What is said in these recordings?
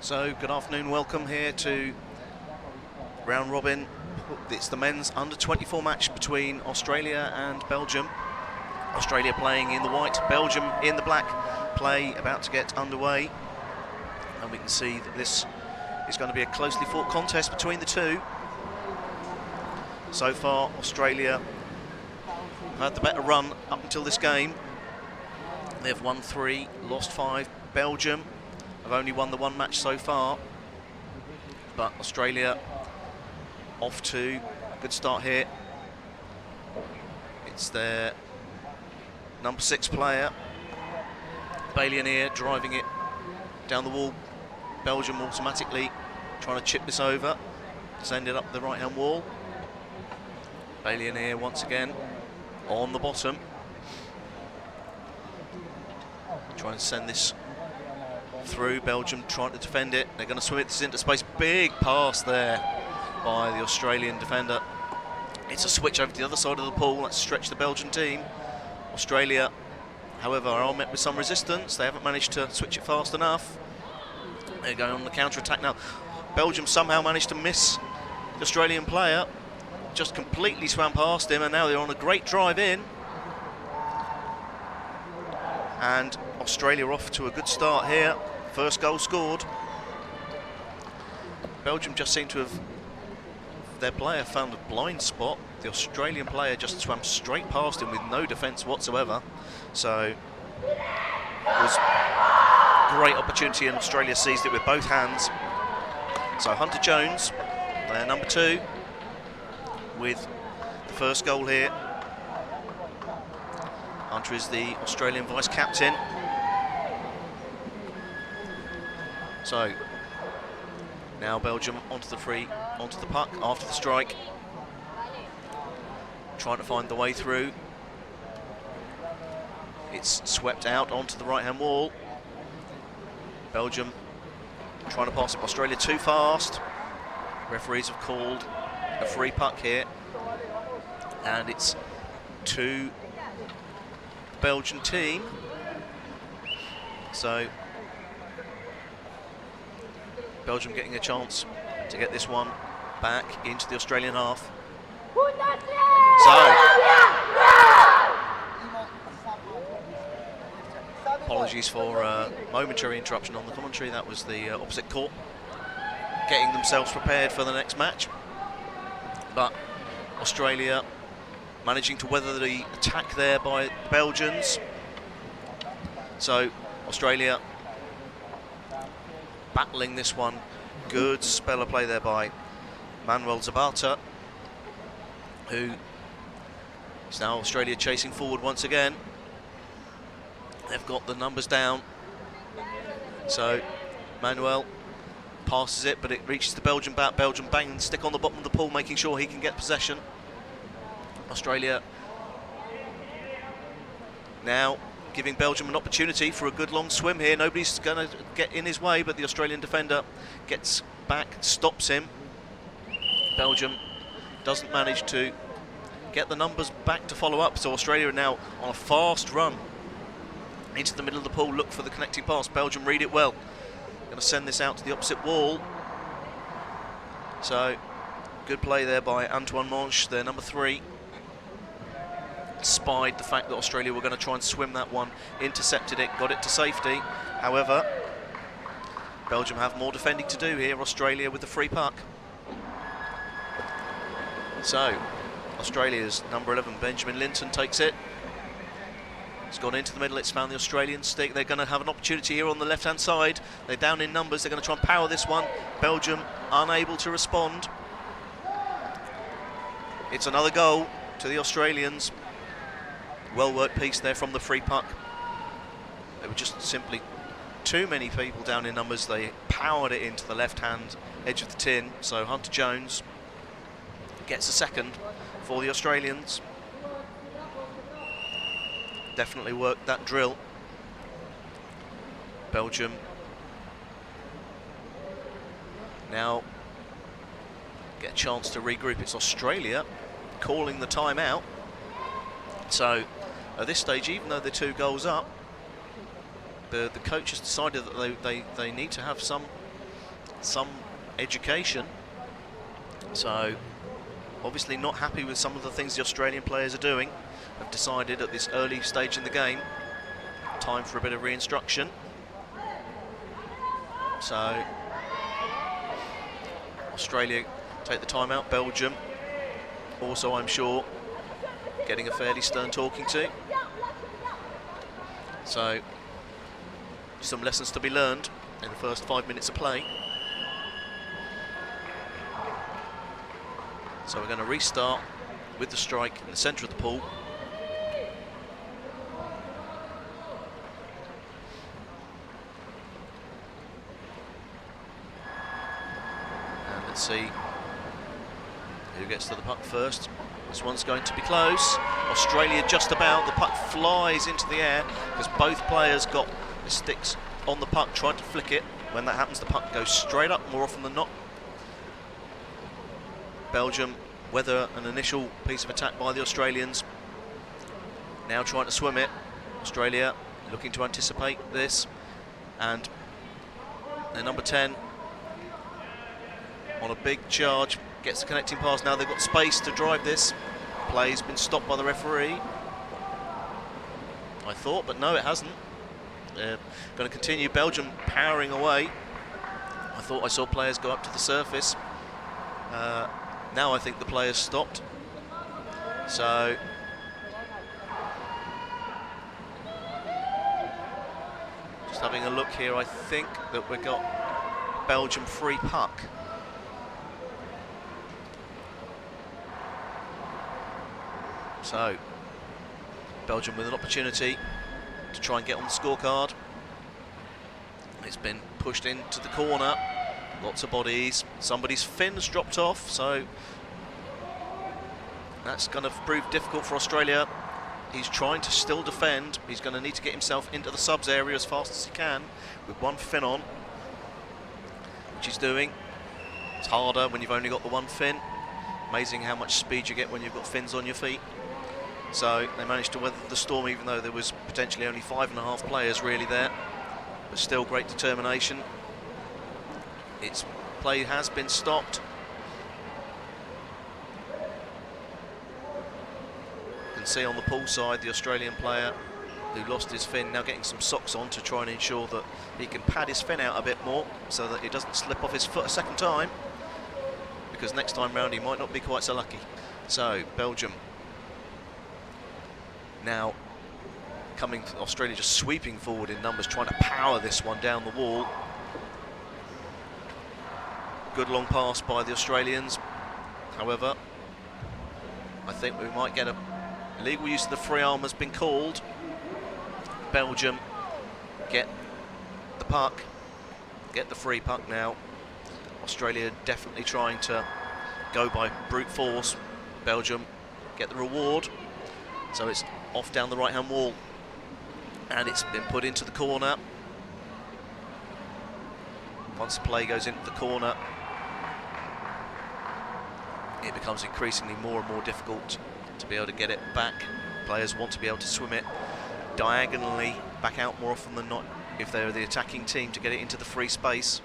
So, good afternoon, welcome here to round robin. It's the men's under-24 match between Australia and Belgium. Australia playing in the white, Belgium in the black. Play about to get underway. And we can see that this is going to be a closely fought contest between the two. So far, Australia have had the better run up until this game. They've won 3, lost 5. Belgium have only won the one match so far, but Australia off to a good start here. It's their number 6 player, BEL, driving it down the wall. Belgium automatically trying to chip this over, send it up the right-hand wall. BEL once again on the bottom, trying to send this through. Belgium trying to defend it. They're going to swim it into space. Big pass there by the Australian defender. It's a switch over to the other side of the pool. Let's stretch the Belgian team. Australia, however, are met with some resistance. They haven't managed to switch it fast enough. They're going on the counter-attack now. Belgium somehow managed to miss the Australian player. Just completely swam past him, and now they're on a great drive in. And Australia off to a good start here. First goal scored. Belgium just seem to have, their player found a blind spot. The Australian player just swam straight past him with no defence whatsoever. So it was a great opportunity, and Australia seized it with both hands. So Hunter Jones, their number 2, with the first goal here. Hunter is the Australian vice-captain. So now Belgium onto the puck after the strike, trying to find the way through. It's swept out onto the right-hand wall. Belgium trying to pass it. Australia too fast. Referees have called a free puck here, and it's to the Belgian team. So Belgium getting a chance to get this one back into the Australian half. So, apologies for momentary interruption on the commentary. That was the opposite court getting themselves prepared for the next match. But Australia managing to weather the attack there by the Belgians. So Australia battling this one. Good spell of play there by Manuel Zapata, who is now Australia chasing forward once again. They've got the numbers down. So Manuel passes it, but it reaches the Belgian bat. Belgium bang and stick on the bottom of the pool, making sure he can get possession. Australia now giving Belgium an opportunity for a good long swim here. Nobody's going to get in his way, but the Australian defender gets back, stops him. Belgium doesn't manage to get the numbers back to follow up, so Australia are now on a fast run into the middle of the pool, look for the connecting pass. Belgium read it well. Going to send this out to the opposite wall. So, good play there by Antoine Monche, their number 3. Spied the fact that Australia were going to try and swim that one, intercepted it, got it to safety. However, Belgium have more defending to do here. Australia with the free puck. So Australia's number 11, Benjamin Linton, takes it. It's gone into the middle, it's found the Australian stick. They're going to have an opportunity here on the left-hand side. They're down in numbers, they're going to try and power this one. Belgium unable to respond. It's another goal to the Australians. Well-worked piece there from the free puck. There were just simply too many people down in numbers. They powered it into the left-hand edge of the tin. So Hunter Jones gets a second for the Australians. Definitely worked that drill. Belgium now get a chance to regroup. It's Australia calling the timeout. So at this stage, even though they're 2 goals up, the coach has decided that they need to have some some education. So obviously not happy with some of the things the Australian players are doing. Have decided at this early stage in the game, time for a bit of re-instruction. So Australia take the time out. Belgium also, I'm sure, getting a fairly stern talking to. So some lessons to be learned in the first 5 minutes of play. So we're going to restart with the strike in the centre of the pool. And let's see who gets to the puck first. This one's going to be close. Australia just about. The puck flies into the air because both players got the sticks on the puck, tried to flick it. When that happens, the puck goes straight up more often than not. Belgium weather an initial piece of attack by the Australians. Now trying to swim it. Australia looking to anticipate this. And their number 10 on a big charge. Gets the connecting pass. Now they've got space to drive this. Play's been stopped by the referee, I thought, but no, it hasn't. Going to continue. Belgium powering away. I thought I saw players go up to the surface. Now I think the players stopped. So just having a look here, I think that we've got Belgium free puck. So Belgium with an opportunity to try and get on the scorecard. It's been pushed into the corner. Lots of bodies. Somebody's fin's dropped off, so that's going to prove difficult for Australia. He's trying to still defend. He's going to need to get himself into the subs area as fast as he can with one fin on, which he's doing. It's harder when you've only got the one fin. Amazing how much speed you get when you've got fins on your feet. So they managed to weather the storm, even though there was potentially only 5.5 players really there, but still great determination. Its play has been stopped. You can see on the pool side the Australian player who lost his fin now getting some socks on to try and ensure that he can pad his fin out a bit more so that he doesn't slip off his foot a second time, because next time round he might not be quite so lucky. So Belgium now coming, Australia just sweeping forward in numbers, trying to power this one down the wall. Good long pass by the Australians. However, I think we might get a legal use of the free arm has been called. Belgium get the puck, get the free puck now. Australia definitely trying to go by brute force. Belgium get the reward. So it's off down the right-hand wall, and it's been put into the corner. Once the play goes into the corner, it becomes increasingly more and more difficult to be able to get it back. Players want to be able to swim it diagonally back out more often than not if they're the attacking team to get it into the free space.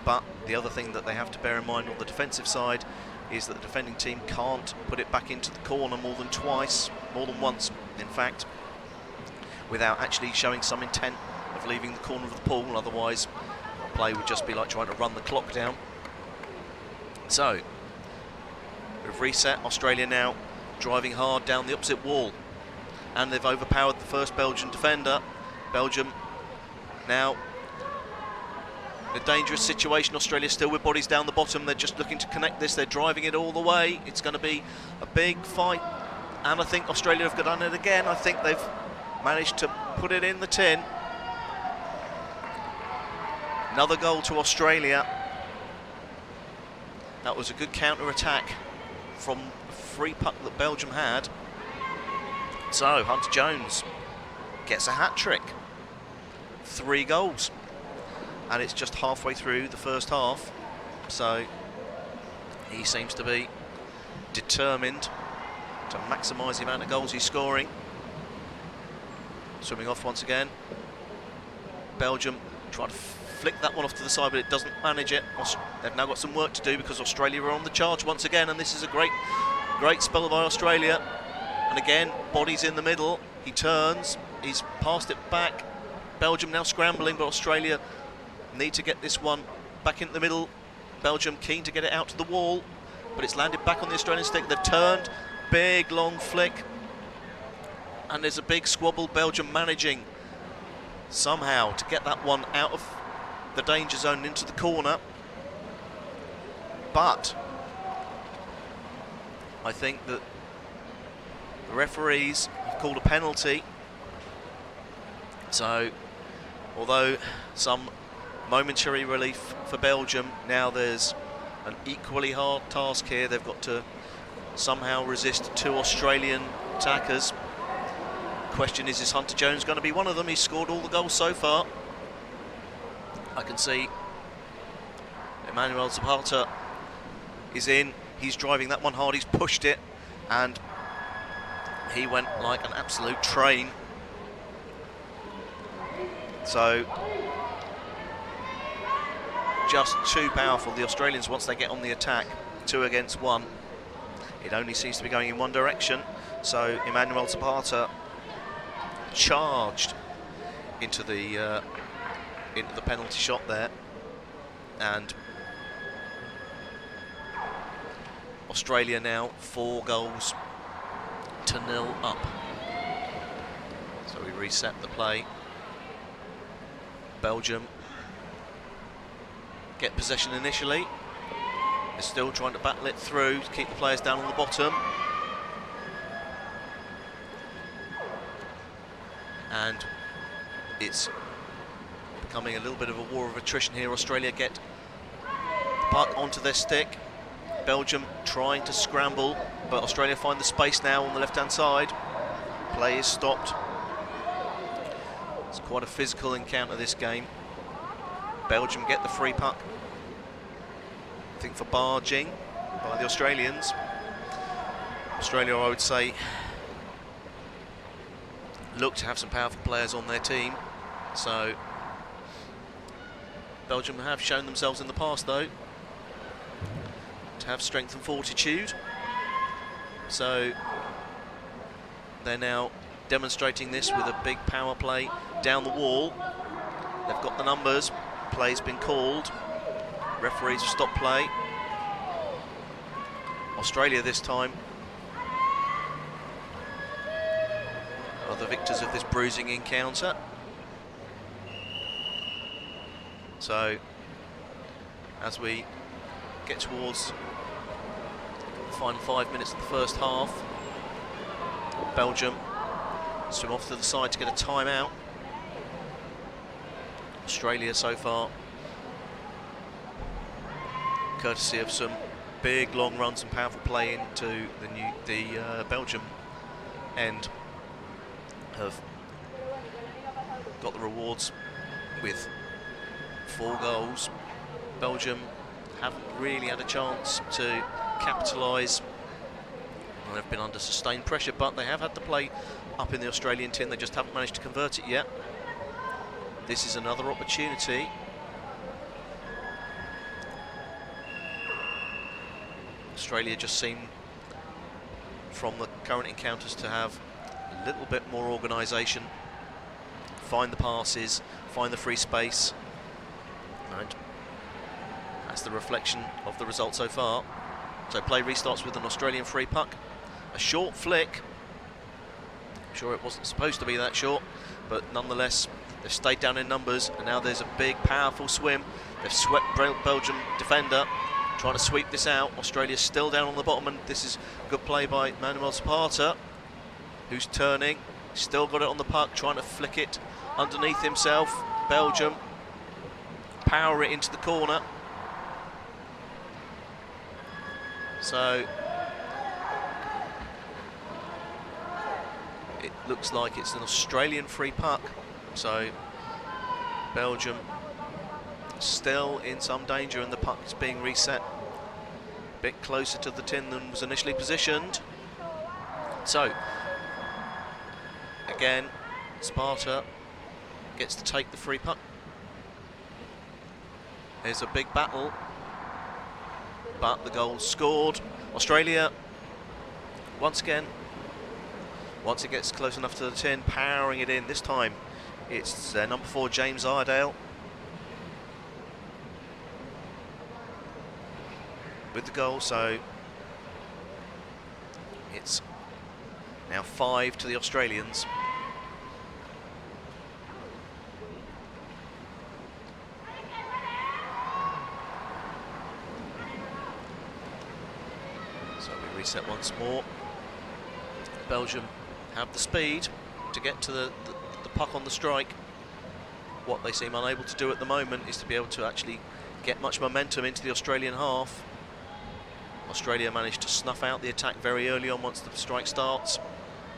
But the other thing that they have to bear in mind on the defensive side is that the defending team can't put it back into the corner more than once, in fact, without actually showing some intent of leaving the corner of the pool. Otherwise, play would just be like trying to run the clock down. So, we've reset. Australia now driving hard down the opposite wall, and they've overpowered the first Belgian defender. Belgium now in a dangerous situation. Australia still with bodies down the bottom. They're just looking to connect this. They're driving it all the way. It's going to be a big fight, and I think Australia have done it again. I think they've managed to put it in the tin. Another goal to Australia. That was a good counter-attack from a free puck that Belgium had. So Hunter Jones gets a hat-trick. 3 goals. And it's just halfway through the first half. So he seems to be determined to maximise the amount of goals he's scoring. Swimming off once again. Belgium trying to flick that one off to the side, but it doesn't manage it. They've now got some work to do because Australia are on the charge once again, and this is a great spell by Australia. And again, body's in the middle. He turns, he's passed it back. Belgium now scrambling, but Australia need to get this one back into the middle. Belgium keen to get it out to the wall, but it's landed back on the Australian stick. They've turned, big long flick, and there's a big squabble. Belgium managing somehow to get that one out of the danger zone into the corner, but I think that the referees have called a penalty. So although some momentary relief for Belgium, now there's an equally hard task here. They've got to somehow resist two Australian attackers. Question is Hunter Jones going to be one of them? He's scored all the goals so far. I can see Emmanuel Zapata is in. He's driving that one hard. He's pushed it, and he went like an absolute train. So just too powerful, the Australians, once they get on the attack. 2 against 1. It only seems to be going in one direction. So Emmanuel Zapata charged into the penalty shot there, and Australia now 4 goals to 0 up. So we reset the play. Belgium get possession initially. They're still trying to battle it through to keep the players down on the bottom. And it's becoming a little bit of a war of attrition here. Australia get the puck onto their stick. Belgium trying to scramble, but Australia find the space now on the left-hand side. Play is stopped. It's quite a physical encounter, this game. Belgium get the free puck. I think for barging by the Australians. Australia, I would say, look to have some powerful players on their team. So Belgium have shown themselves in the past, though, to have strength and fortitude. So they're now demonstrating this with a big power play down the wall. They've got the numbers. Play's been called. Referees have stopped play. Australia this time are the victors of this bruising encounter. So as we get towards the final 5 minutes of the first half, Belgium swim off to the side to get a timeout. Australia so far, courtesy of some big long runs and powerful play into the Belgium end, have got the rewards with 4 goals. Belgium haven't really had a chance to capitalise. They've been under sustained pressure, but they have had the play up in the Australian tin. They just haven't managed to convert it yet. This is another opportunity. Australia just seem, from the current encounters, to have a little bit more organisation, find the passes, find the free space, and that's the reflection of the result so far. So play restarts with an Australian free puck, a short flick. I'm sure it wasn't supposed to be that short, but nonetheless they've stayed down in numbers, and now there's a big powerful swim. They've swept Belgium defender, trying to sweep this out. Australia's still down on the bottom, and this is good play by Manuel Zapata, who's turning, still got it on the puck, trying to flick it underneath himself. Belgium power it into the corner. So it looks like it's an Australian free puck. So Belgium still in some danger, and the puck is being reset a bit closer to the tin than was initially positioned. So again, Sparta gets to take the free puck. There's a big battle, but the goal scored. Australia, once again, once it gets close enough to the tin, powering it in. This time it's number 4, James Iredale, with the goal, so it's now 5 to the Australians. So we reset once more. Belgium have the speed to get to the puck on the strike. What they seem unable to do at the moment is to be able to actually get much momentum into the Australian half. Australia managed to snuff out the attack very early on once the strike starts,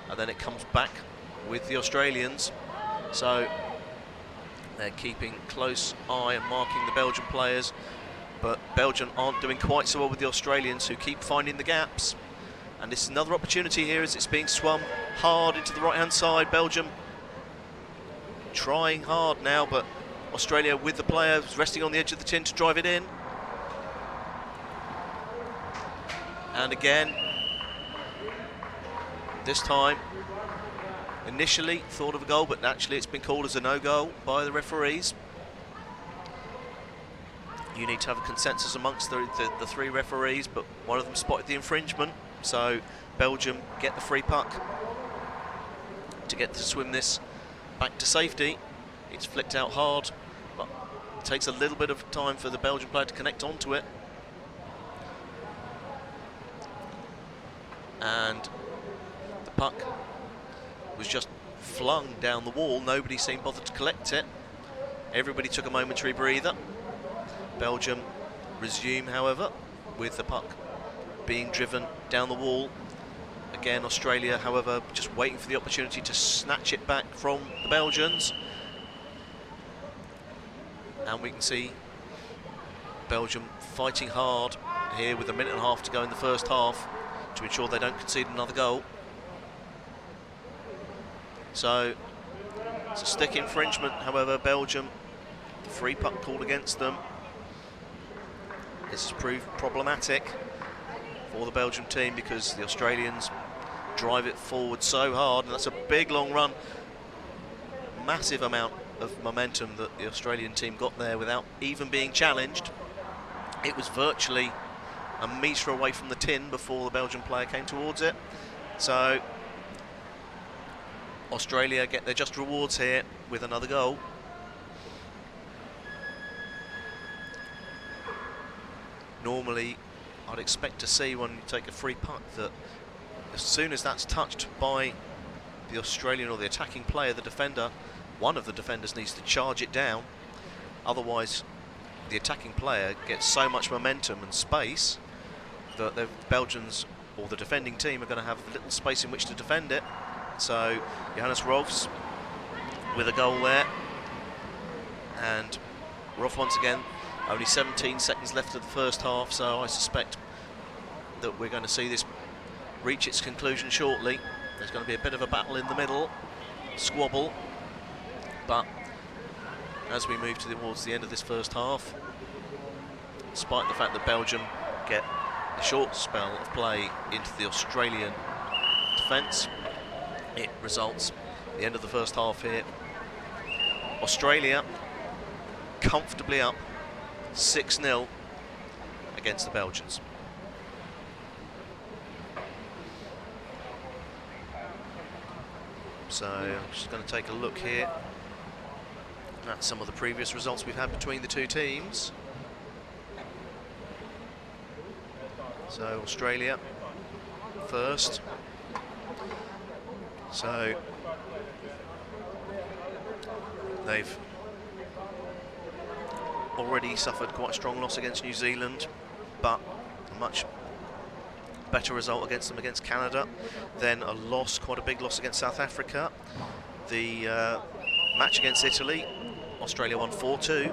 and then it comes back with the Australians. So they're keeping close eye and marking the Belgian players, but Belgium aren't doing quite so well with the Australians, who keep finding the gaps. And this is another opportunity here as it's being swum hard into the right-hand side. Belgium trying hard now, but Australia with the players resting on the edge of the tin to drive it in. And again, this time, initially thought of a goal, but actually it's been called as a no-goal by the referees. You need to have a consensus amongst the 3 referees, but one of them spotted the infringement. So Belgium get the free puck to get to swim this back to safety. It's flicked out hard, but it takes a little bit of time for the Belgian player to connect onto it. And the puck was just flung down the wall. Nobody seemed bothered to collect it. Everybody took a momentary breather. Belgium resume, however, with the puck being driven down the wall. Again, Australia, however, just waiting for the opportunity to snatch it back from the Belgians. And we can see Belgium fighting hard here with a minute and a half to go in the first half to ensure they don't concede another goal. So it's a stick infringement, however, Belgium, the free puck called against them. This has proved problematic for the Belgium team because the Australians drive it forward so hard, and that's a big long run. Massive amount of momentum that the Australian team got there without even being challenged. It was virtually a metre away from the tin before the Belgian player came towards it. So Australia get their just rewards here with another goal. Normally I'd expect to see when you take a free puck that as soon as that's touched by the Australian or the attacking player, the defender, one of the defenders needs to charge it down. Otherwise the attacking player gets so much momentum and space that the Belgians or the defending team are going to have little space in which to defend it. So Johannes Rolfs with a goal there, and we're off once again. Only 17 seconds left of the first half, so I suspect that we're going to see this reach its conclusion shortly. There's going to be a bit of a battle in the middle, squabble, but as we move towards the end of this first half, despite the fact that Belgium get a short spell of play into the Australian defence, it results at the end of the first half here. Australia comfortably up 6-0 against the Belgians. So I'm just going to take a look here at some of the previous results we've had between the two teams. So Australia first. So they've already suffered quite a strong loss against New Zealand, but a much better result against them against Canada. Then a loss, quite a big loss against South Africa. The match against Italy, Australia won 4-2,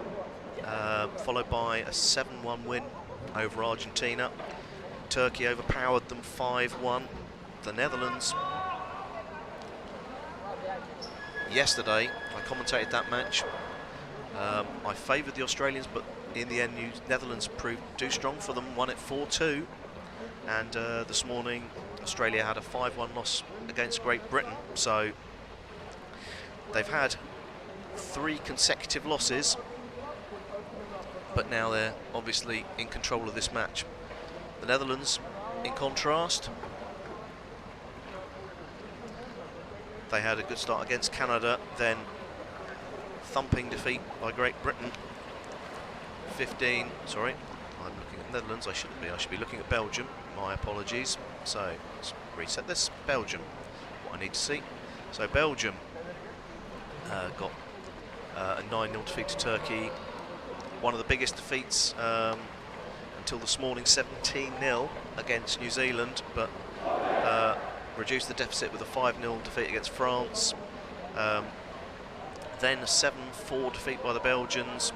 followed by a 7-1 win over Argentina. Turkey overpowered them 5-1. The Netherlands, yesterday, I commentated that match. I favoured the Australians, but in the end, Netherlands proved too strong for them, won it 4-2. And this morning, Australia had a 5-1 loss against Great Britain. So they've had 3 consecutive losses, but now they're obviously in control of this match. The Netherlands, in contrast, they had a good start against Canada, then thumping defeat by Great Britain. Sorry, I'm looking at Netherlands, I shouldn't be. I should be looking at Belgium. My apologies. So let's reset this. Belgium, what I need to see. So Belgium got a 9-0 defeat to Turkey. One of the biggest defeats until this morning, 17-0 against New Zealand, but reduced the deficit with a 5-0 defeat against France. Then a 7-4 defeat by the Belgians.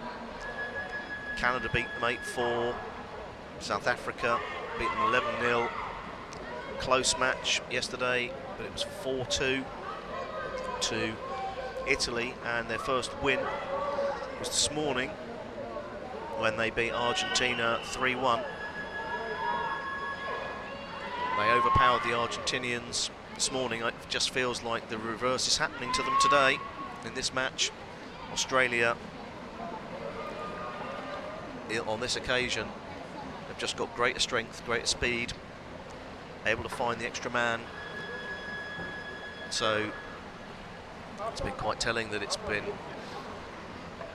Canada beat them 8-4. South Africa beat them 11-0. Close match yesterday, but it was 4-2 to Italy, and their first win was this morning when they beat Argentina 3-1. They overpowered the Argentinians this morning. It just feels like the reverse is happening to them today in this match. Australia, on this occasion, have just got greater strength, greater speed, able to find the extra man. So it's been quite telling that it's been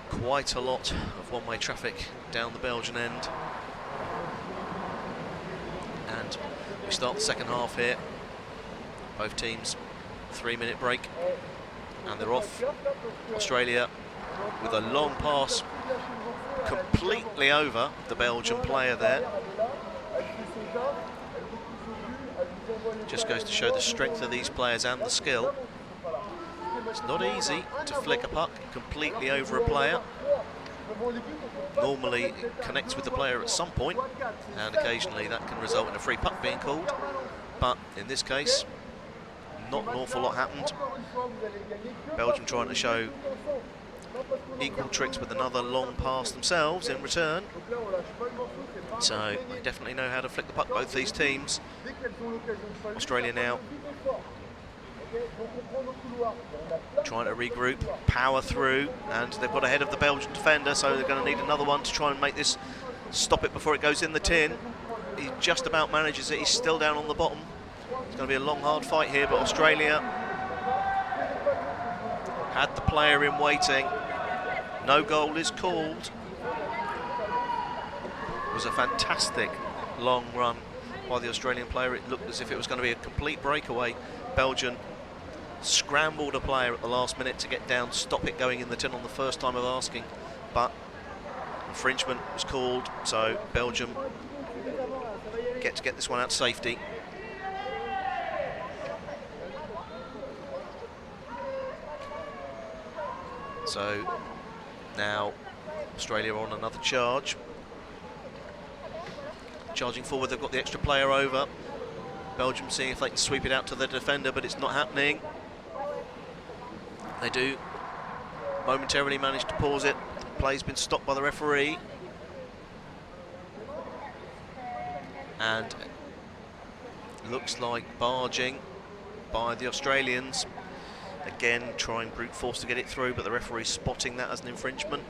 quite a lot of one-way traffic down the Belgian end. And we start the second half here. Both teams, 3-minute break, and they're off. Australia with a long pass completely over the Belgian player there. Just goes to show the strength of these players and the skill. It's not easy to flick a puck completely over a player. Normally it connects with the player at some point, and occasionally that can result in a free puck being called, but in this case not an awful lot happened. Belgium trying to show equal tricks with another long pass themselves in return. So they definitely know how to flick the puck, both these teams. Australia now trying to regroup, power through, and they've got ahead of the Belgian defender, so they're going to need another one to try and make this, stop it before it goes in the tin. He just about manages it. He's still down on the bottom. It's going to be a long, hard fight here, but Australia had the player in waiting. No goal is called. It was a fantastic long run by the Australian player. It looked as if it was going to be a complete breakaway. Belgium scrambled a player at the last minute to get down, stop it going in the tin on the first time of asking, but infringement was called, so Belgium get this one out to safety. So now Australia on another charge. Charging forward, they've got the extra player over. Belgium seeing if they can sweep it out to the defender, but it's not happening. They do momentarily manage to pause it. The play's been stopped by the referee. And looks like barging by the Australians. Again, trying brute force to get it through, but the referee's spotting that as an infringement.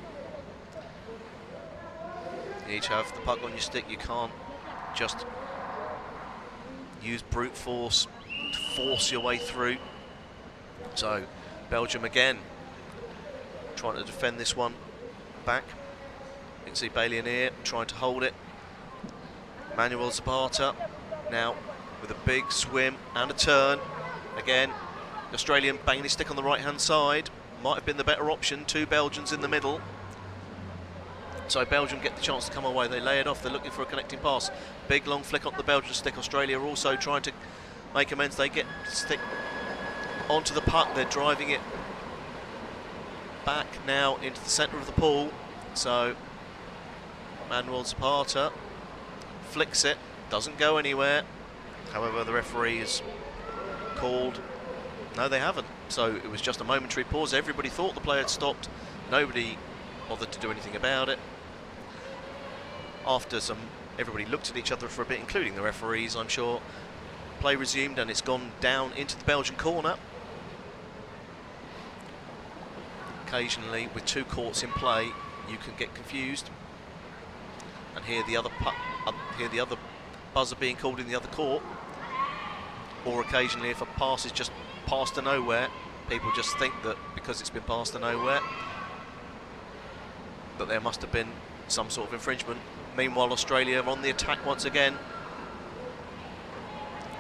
You need to have the puck on your stick. You can't just use brute force to force your way through. So Belgium again trying to defend this one back. You can see Bailey trying to hold it. Manuel Zapata now with a big swim and a turn. Again, the Australian banging his stick on the right hand side. Might have been the better option. 2 Belgians in the middle. So Belgium get the chance to come away. They lay it off. They're looking for a connecting pass. Big long flick on the Belgian stick. Australia are also trying to make amends. They get the stick onto the puck. They're driving it back now into the centre of the pool. So Manuel Zapata flicks it. Doesn't go anywhere. However, the referee is called. No, they haven't. So it was just a momentary pause. Everybody thought the play had stopped. Nobody bothered to do anything about it. after everybody looked at each other for a bit, including the referees, I'm sure, play resumed and it's gone down into the Belgian corner. Occasionally, with two courts in play, you can get confused and hear the other buzzer being called in the other court. Or occasionally, if a pass is just passed to nowhere, people just think that because it's been passed to nowhere, that there must have been some sort of infringement. Meanwhile, Australia are on the attack once again.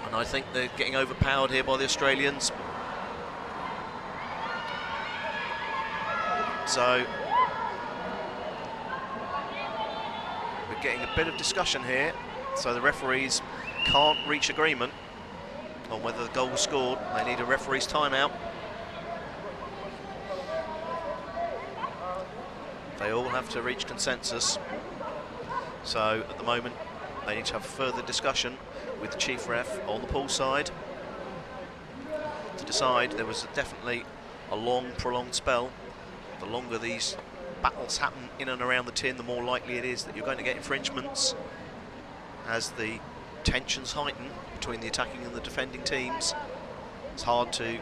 And I think they're getting overpowered here by the Australians. So, we're getting a bit of discussion here. So the referees can't reach agreement on whether the goal was scored. They need a referee's timeout. They all have to reach consensus. So at the moment, they need to have further discussion with the chief ref on the pool side to decide. There was definitely a long, prolonged spell. The longer these battles happen in and around the tin, the more likely it is that you're going to get infringements as the tensions heighten between the attacking and the defending teams. It's hard to,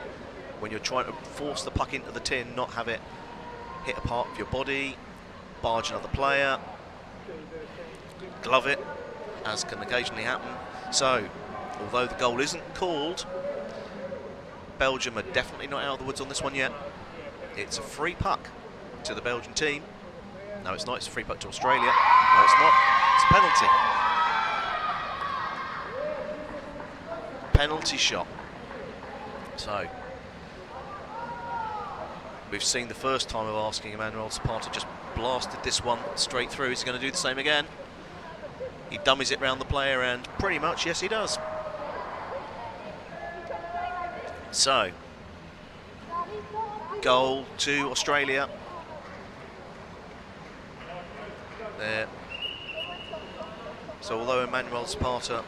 when you're trying to force the puck into the tin, not have it hit a part of your body, barge another player, glove it, as can occasionally happen. So, although the goal isn't called, Belgium are definitely not out of the woods on this one yet. It's a free puck to the Belgian team. No, it's not. It's a free puck to Australia. No, it's not. It's a penalty. Penalty shot. So, we've seen the first time of asking Emmanuel Zapata just blasted this one straight through. He's going to do the same again. He dummies it round the player, and pretty much, yes, he does. So, goal to Australia. There. So, although Emmanuel Zapata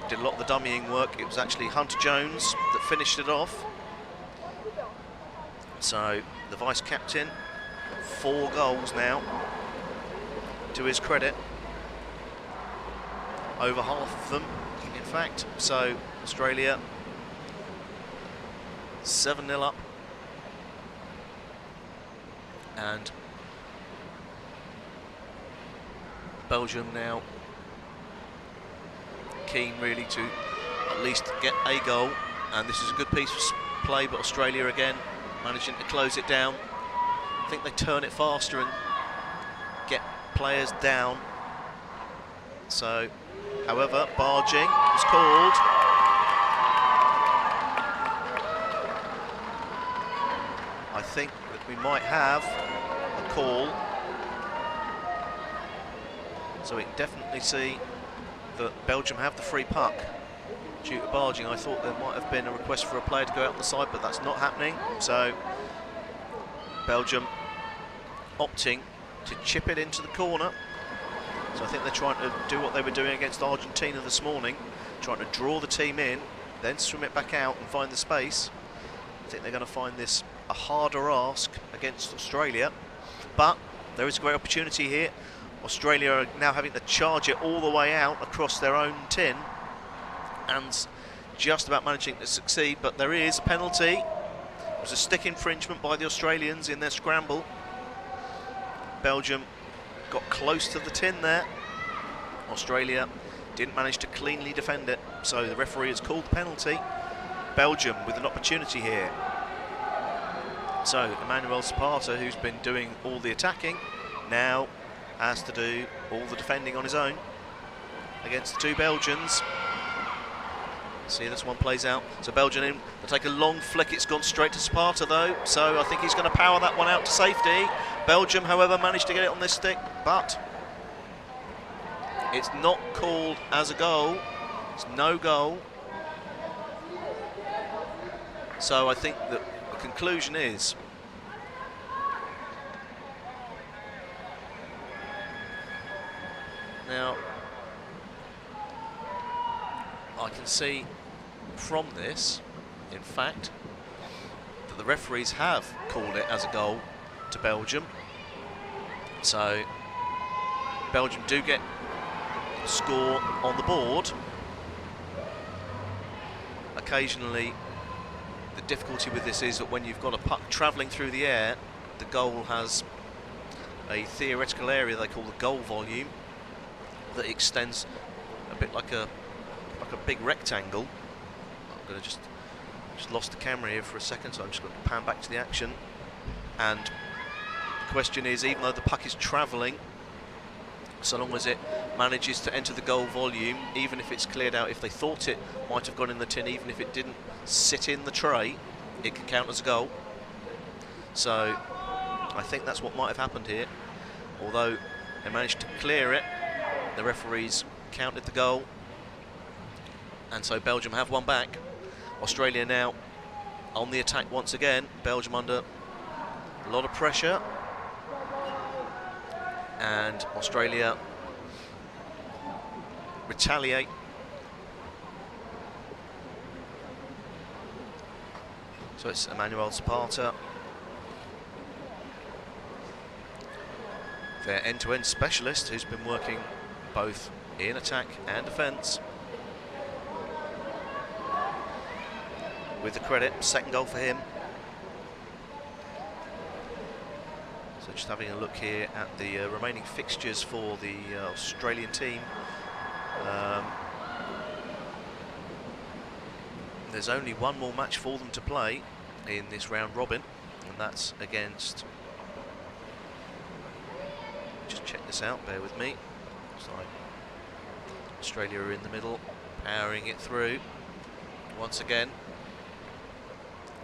did a lot of the dummying work, it was actually Hunter Jones that finished it off. So, the vice-captain, 4 goals now, to his credit. Over half of them, in fact. So, Australia 7-0 up. And Belgium now keen really to at least get a goal, and this is a good piece of play, but Australia again managing to close it down. I think they turn it faster and get players down. So, however, barging was called. I think that we might have a call. So we can definitely see that Belgium have the free puck due to barging. I thought there might have been a request for a player to go out on the side, but that's not happening. So Belgium opting to chip it into the corner. So I think they're trying to do what they were doing against Argentina this morning, trying to draw the team in, then swim it back out and find the space. I think they're going to find this a harder ask against Australia, but there is a great opportunity here. Australia are now having to charge it all the way out across their own tin and just about managing to succeed, but there is a penalty. It was a stick infringement by the Australians in their scramble. Belgium got close to the tin there. Australia didn't manage to cleanly defend it, so the referee has called the penalty. Belgium with an opportunity here. So Emmanuel Zapata, who's been doing all the attacking, now has to do all the defending on his own against the two Belgians. See, this one plays out. So Belgium in, they'll take a long flick. It's gone straight to Zapata though, so I think he's going to power that one out to safety. Belgium, however, managed to get it on this stick, but it's not called as a goal. It's no goal. So I think that the conclusion is now I can see from this, in fact, that the referees have called it as a goal to Belgium. So Belgium do get a score on the board, occasionally the difficulty with this is that when you've got a puck travelling through the air, the goal has a theoretical area they call the goal volume that extends a bit like a big rectangle. I'm going to just lost the camera here for a second, so I'm just going to pan back to the action. And the question is, even though the puck is travelling, so long as it manages to enter the goal volume, even if it's cleared out, if they thought it might have gone in the tin, even if it didn't sit in the tray, it can count as a goal. So I think that's what might have happened here. Although they managed to clear it, the referees counted the goal, and so Belgium have one back. Australia now on the attack once again. Belgium under a lot of pressure, and Australia retaliate. So it's Emmanuel Zapata, their end-to-end specialist, who's been working both in attack and defence. With the credit, second goal for him. So just having a look here at the remaining fixtures for the Australian team. There's only one more match for them to play in this round robin, and that's against... Just check this out, bear with me. Looks like Australia are in the middle, powering it through once again.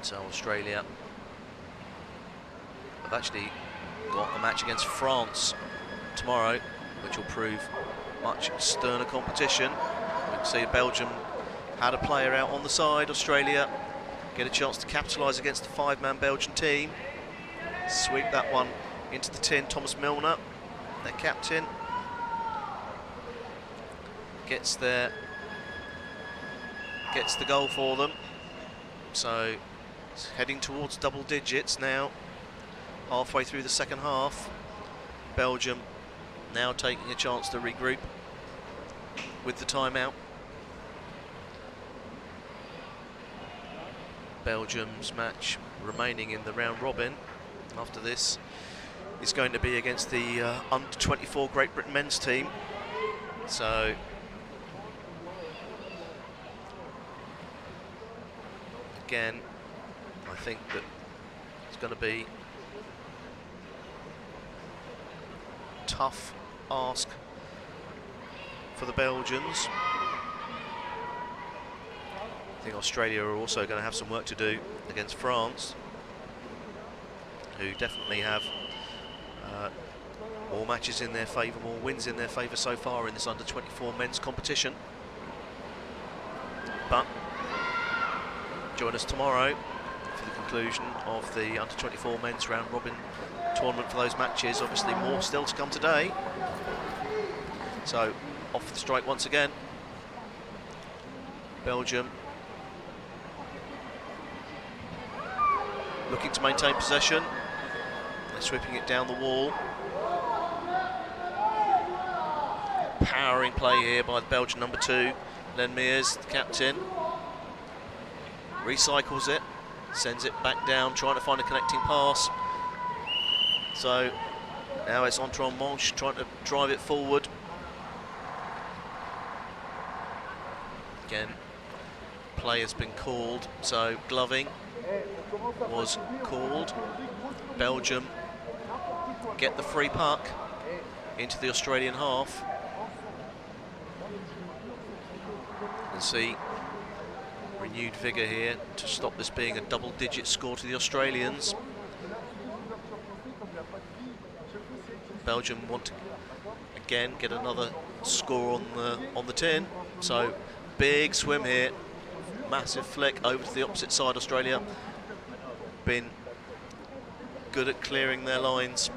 So Australia have actually got a match against France tomorrow, which will prove much sterner competition. We can see Belgium had a player out on the side. Australia get a chance to capitalise against the five-man Belgian team. Sweep that one into the tin. Thomas Milner, their captain, gets the goal for them. So it's heading towards double digits now, halfway through the second half. Belgium now taking a chance to regroup with the timeout. Belgium's match remaining in the round robin after this is going to be against the under-24 Great Britain men's team. So again, I think that it's going to be a tough ask for the Belgians. I think Australia are also going to have some work to do against France, who definitely have more matches in their favour, more wins in their favour so far in this under-24 men's competition. But join us tomorrow for the conclusion of the under-24 men's round robin tournament for those matches. Obviously more still to come today. So off the strike once again. Belgium looking to maintain possession. They're sweeping it down the wall. Powering play here by the Belgian number 2, Len Mears, the captain. Recycles it, sends it back down, trying to find a connecting pass. So now it's Antoine Monche trying to drive it forward. Again, play has been called, so gloving was called. Belgium get the free puck into the Australian half. And see renewed vigour here to stop this being a double-digit score to the Australians. Belgium want to again get another score on the tin. So big swim here, massive flick over to the opposite side. Australia been good at clearing their lines.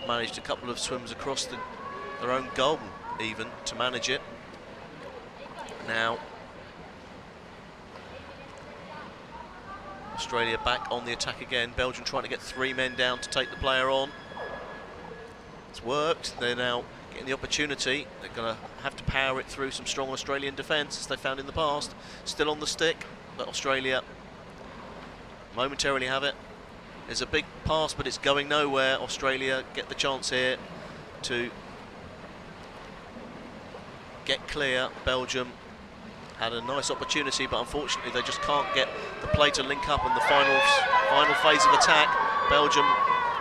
Managed a couple of swims across their own goal even to manage it. Now Australia back on the attack again. Belgium trying to get 3 men down to take the player on. It's worked. They're now getting the opportunity. They're going to have to power it through some strong Australian defence, as they found in the past. Still on the stick, but Australia momentarily have it. There's a big pass, but it's going nowhere. Australia get the chance here to get clear. Belgium had a nice opportunity, but unfortunately they just can't get the play to link up in the final phase of attack. Belgium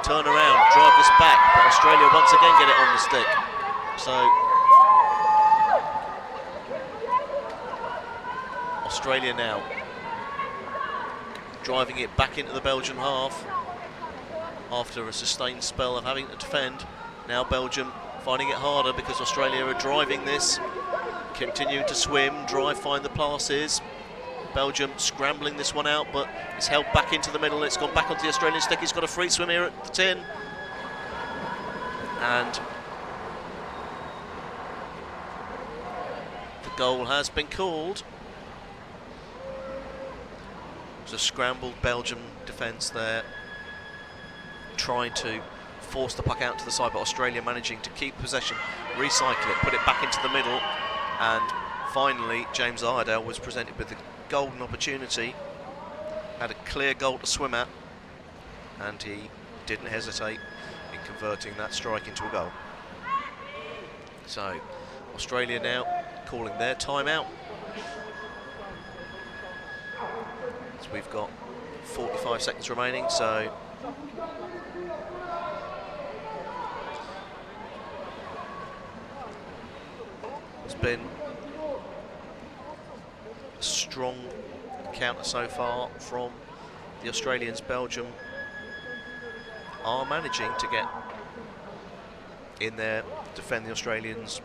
turn around, drive this back, but Australia once again get it on the stick. So Australia now driving it back into the Belgian half after a sustained spell of having to defend. Now Belgium finding it harder because Australia are driving this, continuing to swim, drive, find the passes. Belgium scrambling this one out, but it's held back into the middle. It's gone back onto the Australian stick. He's got a free swim here at the tin. And the goal has been called. It's a scrambled Belgium defence there, trying to force the puck out to the side, but Australia managing to keep possession, recycle it, put it back into the middle, and finally James Iredale was presented with the golden opportunity, had a clear goal to swim at, and he didn't hesitate in converting that strike into a goal. So Australia now calling their timeout. So we've got 45 seconds remaining, so it's been a strong counter so far from the Australians. Belgium are managing to get in there, defend the Australians,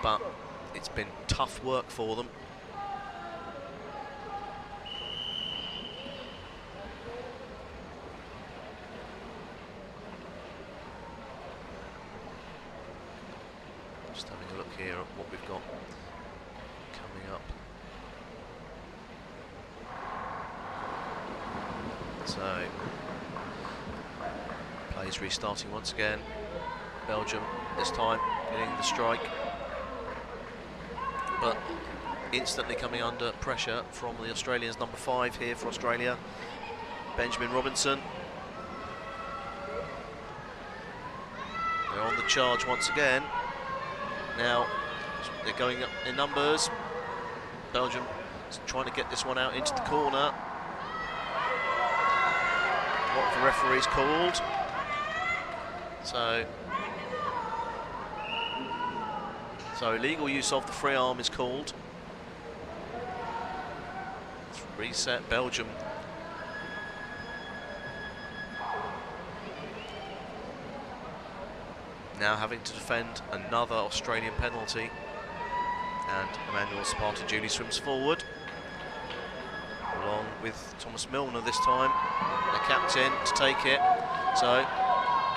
but it's been tough work for them. Just having a look here at what we've got coming up. So, plays restarting once again. Belgium this time getting the strike, but instantly coming under pressure from the Australians. Number 5 here for Australia, Benjamin Robinson. They're on the charge once again. Now they're going up in numbers. Belgium is trying to get this one out into the corner. What the referee's called? So illegal use of the free arm is called. Let's reset. Belgium now having to defend another Australian penalty, and Emmanuel Sparta-Julie swims forward along with Thomas Milner this time, the captain, to take it. So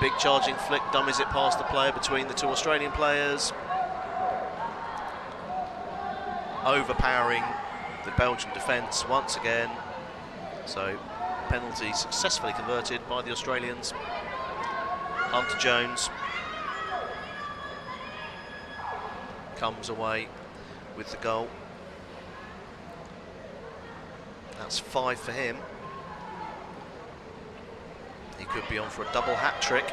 big charging flick, dummies it past the player between the two Australian players, overpowering the Belgian defence once again. So penalty successfully converted by the Australians. Hunter Jones comes away with the goal. That's 5 for him. He could be on for a double hat-trick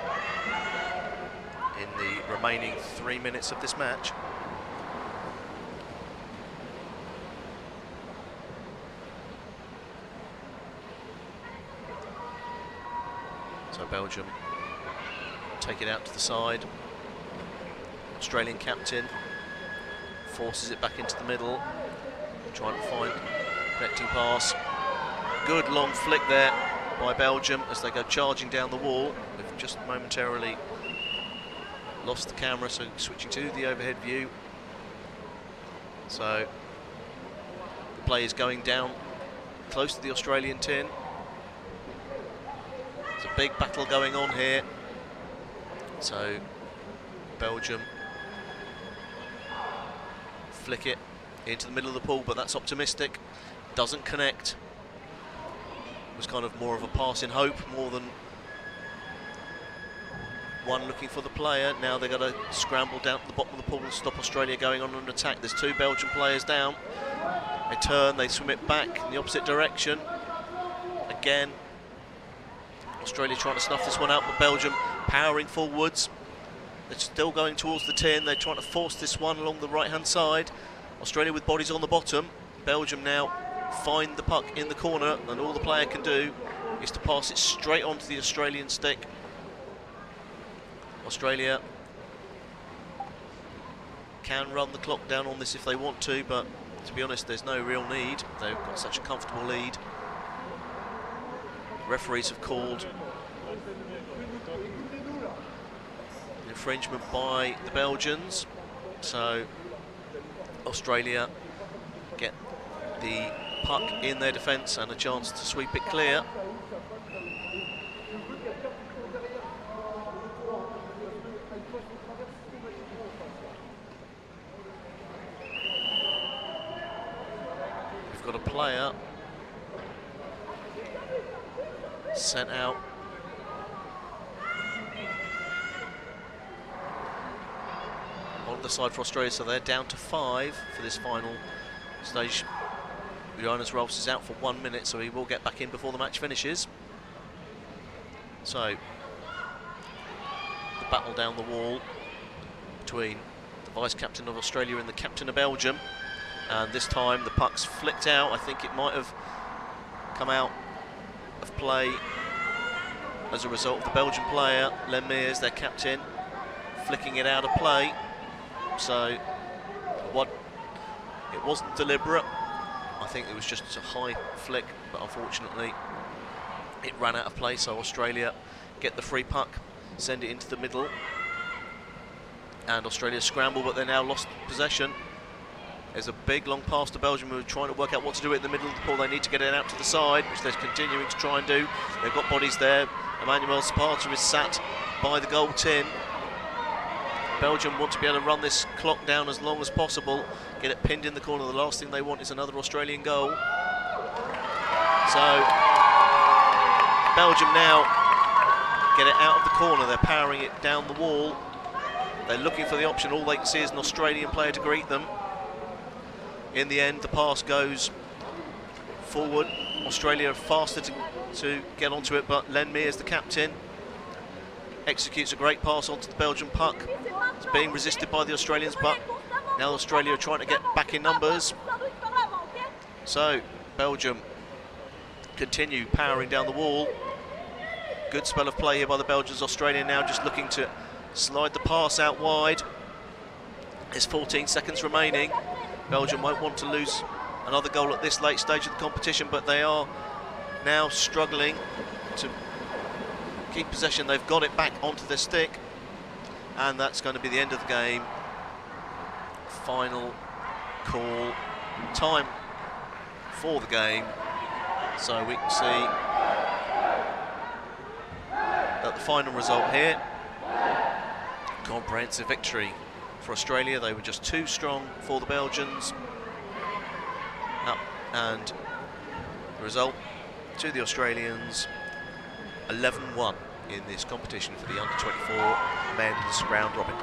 in the remaining 3 minutes of this match. So Belgium take it out to the side. Australian captain forces it back into the middle, trying to find a connecting pass. Good long flick there by Belgium as they go charging down the wall. They've just momentarily lost the camera, so switching to the overhead view. So the play is going down close to the Australian tin. There's a big battle going on here. So Belgium flick it into the middle of the pool, but that's optimistic. Doesn't connect. It was kind of more of a pass in hope, more than one looking for the player. Now they've got to scramble down to the bottom of the pool and stop Australia going on an attack. There's 2 Belgian players down. They turn, they swim it back in the opposite direction. Again, Australia trying to snuff this one out, but Belgium powering forwards. They're still going towards the tin. They're trying to force this one along the right-hand side. Australia with bodies on the bottom. Belgium now find the puck in the corner, and all the player can do is to pass it straight onto the Australian stick. Australia can run the clock down on this if they want to, but to be honest, there's no real need. They've got such a comfortable lead. Referees have called infringement by the Belgians, so Australia get the puck in their defence and a chance to sweep it clear. We've got a player sent out on the side for Australia, so they're down to 5 for this final stage. Jonas Rolfs is out for 1 minute, so he will get back in before the match finishes. So the battle down the wall between the vice-captain of Australia and the captain of Belgium, and this time the puck's flicked out. I think it might have come out of play as a result of the Belgian player, Len Mears, their captain, flicking it out of play. So it wasn't deliberate. I think it was just a high flick, but unfortunately it ran out of play, so Australia get the free puck, send it into the middle, and Australia scramble, but they now lost possession. There's a big long pass to Belgium, who are trying to work out what to do in the middle of the pool. They need to get it out to the side, which they're continuing to try and do. They've got bodies there. Emmanuel Zapata is sat by the goal tin. Belgium want to be able to run this clock down as long as possible, get it pinned in the corner. The last thing they want is another Australian goal. So Belgium now get it out of the corner. They're powering it down the wall. They're looking for the option. All they can see is an Australian player to greet them. In the end, the pass goes forward. Australia are faster to get onto it, but Len Mears, the captain, executes a great pass onto the Belgian puck. It's being resisted by the Australians, but now Australia are trying to get back in numbers. So Belgium continue powering down the wall. Good spell of play here by the Belgians. Australia now just looking to slide the pass out wide. There's 14 seconds remaining. Belgium won't want to lose another goal at this late stage of the competition, but they are now struggling to keep possession. They've got it back onto their stick, and that's going to be the end of the game. Final call time for the game. So we can see that the final result here, comprehensive victory for Australia. They were just too strong for the Belgians, and the result to the Australians, 11-1 in this competition for the under-24 men's round robin.